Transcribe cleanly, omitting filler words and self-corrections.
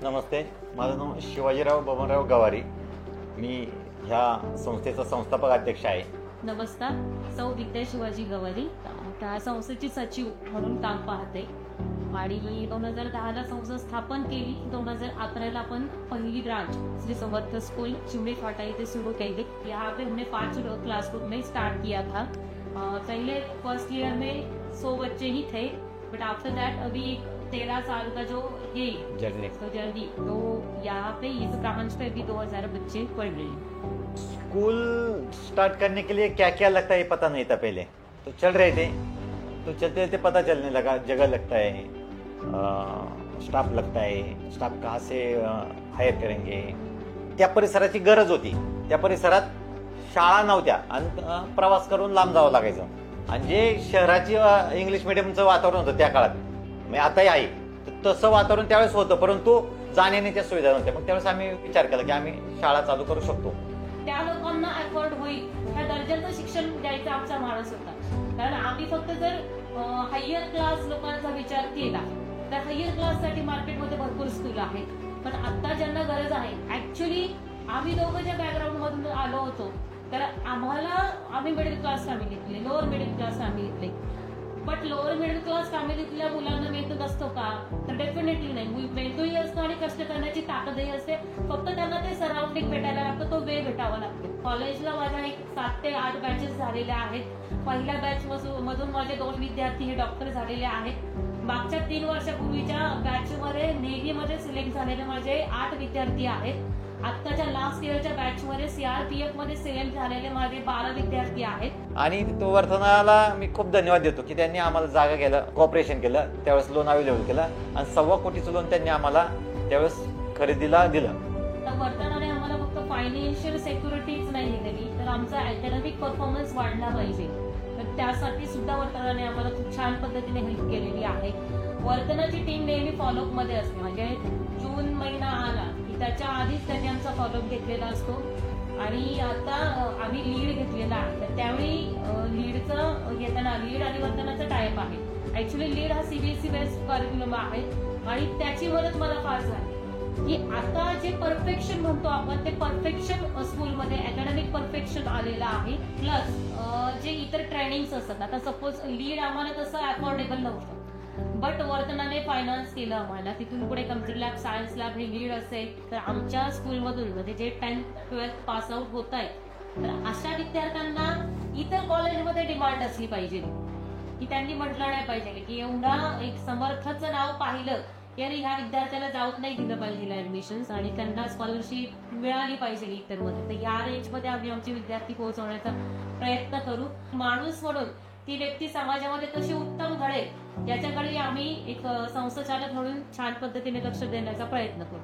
नमस्ते, माझं नाव शिवाजीराव बबनराव गवारी. मी ह्या संस्थेचा संस्थापक अध्यक्ष आहे. नमस्कार, सौ विद्या शिवाजी गवारी. त्या संस्थेची सचिव म्हणून काम पाहते आणि मी 2010ला संस्था स्थापन केली. 2011ला आपण पहिली branch Shri Samarth school chimney फाटा इथे सुरू केली. यहाँ पे हमने 5 क्लासरूम में स्टार्ट किया था. पहले फर्स्ट ईयर में 100 बच्चे ही थे, बट आफ्टर दैट अभी 13 साल का जो ये जर्नी तो यहाँ पे इस ब्रांच पे भी 2000 बच्चे पढ़ रहे हैं. स्कूल स्टार्ट करने के लिए क्या क्या लगता है ये पता नहीं था पहले. तो चल रहे थे, तो चलते चलते पता चलने लगा. जगह लगता है, स्टाफ लगता है, स्टाफ कहाँ से हायर करेंगे. त्या परिसराची गरज होती. त्या परिसरात शाळा नव्हत्या आणि प्रवास करून लांब जावं लागायचं. आणि जे शहराची इंग्लिश मिडियमचं वातावरण होतं त्या काळात, म्हणजे आताही आहे, तसं वातावरण त्यावेळेस होतं, परंतु जाण्याच्या सुविधा नव्हत्या. मग त्यावेळेस आम्ही विचार केला की आम्ही शाळा चालू करू शकतो. त्या लोकांना अफोर्ड होईल ह्या दर्जाचं शिक्षण द्यायचा आमचा मानस होता. कारण आम्ही फक्त जर हायर क्लास लोकांचा विचार केला तर हायर क्लाससाठी मार्केटमध्ये भरपूर स्कूल आहेत. पण आता ज्यांना गरज आहे, ऍक्च्युली आम्ही दोघं ज्या बॅकग्राऊंड मधून आलो होतो, तर आम्ही मिडल क्लास फॅमिलीतले, लोअर मिडल क्लास फॅमिलीतले. बट लोअर मिडल क्लास फॅमिलीतल्या मुलांना मेहनत असतो का, तर डेफिनेटली नाही. मेहनतही असतो आणि कष्ट करण्याची ताकदही असते. फक्त त्यांना ते सराउंडिंग भेटायला लागतं, तो वेळ भेटावा लागतो. कॉलेजला माझ्या 7 ते 8 बॅचेस झालेल्या आहेत. पहिल्या बॅच मधून माझे 2 विद्यार्थी हे डॉक्टर झालेले आहेत. मागच्या 3 वर्षापूर्वीच्या बॅचमध्ये नेव्हीमध्ये सिलेक्ट झालेले माझे 8 विद्यार्थी आहेत. आत्ताच्या लास्ट इयरच्या बॅचमध्ये सीआरपीएफ मध्ये सिलेक्ट झालेले माझे 12 विद्यार्थी आहेत. आणि तो वर्तनाला मी खूप धन्यवाद देतो की त्यांनी आम्हाला जागा केलं, कॉपरेशन केलं. त्यावेळेस लोन अवेलेबल केलं आणि 1.25 कोटीचं लोन त्यांनी आम्हाला त्यावेळेस खरेदीला दिलं. तर वर्तनाने आम्हाला फक्त फायनान्शियल सिक्युरिटीच नाही दिलेली, तर आमचा अकॅडमिक परफॉर्मन्स वाढला पाहिजे. तर त्यासाठी सुद्धा वर्तनाने आम्हाला खूप छान पद्धतीने हेल्प केलेली आहे. वर्तनाची टीम नेहमी फॉलोअप मध्ये असते. म्हणजे जून महिना आला की त्याच्या आधीच त्यांनी आमचा फॉलोअप घेतलेला असतो. आणि आता आम्ही लीड घेतलेला आहे, तर त्यावेळी लीडचं घेताना लीड आणि वर्तनाचा टाईप आहे. ऍक्च्युली लीड हा सीबीएसई बेस्ड करिक्युलम आहे आणि त्याची मदत मला फार झाली की आता जे परफेक्शन म्हणतो आपण, ते परफेक्शन स्कूलमध्ये अकॅडमिक परफेक्शन आलेलं आहे. प्लस जे इतर ट्रेनिंग्स असतात, आता सपोज लीड आम्हाला तसं अफोर्डेबल नव्हतं, बट वर्तनाने फायनान्स केलं आम्हाला. तिथून पुढे कम्प्युटर लॅब, सायन्स लॅब हे लीड असेल. तर आमच्या स्कूलमधून म्हणजे जे 10th 12th पास आउट होत आहेत, तर अशा विद्यार्थ्यांना इतर कॉलेजमध्ये डिमांड असली पाहिजे की त्यांनी म्हटलं नाही पाहिजे की एवढा एक समर्थाचं नाव पाहिलं याने ह्या विद्यार्थ्याला जाऊच नाही दिलं पाहिजे ऍडमिशन्स आणि त्यांना स्कॉलरशिप मिळाली पाहिजे इतरमध्ये. तर या रेंजमध्ये आम्ही आमचे विद्यार्थी पोहोचवण्याचा प्रयत्न करू. माणूस म्हणून ती व्यक्ती समाजामध्ये कशी उत्तम घडेल याच्याकडे आम्ही एक संस्थाचालक म्हणून छान पद्धतीने लक्ष देण्याचा प्रयत्न करू.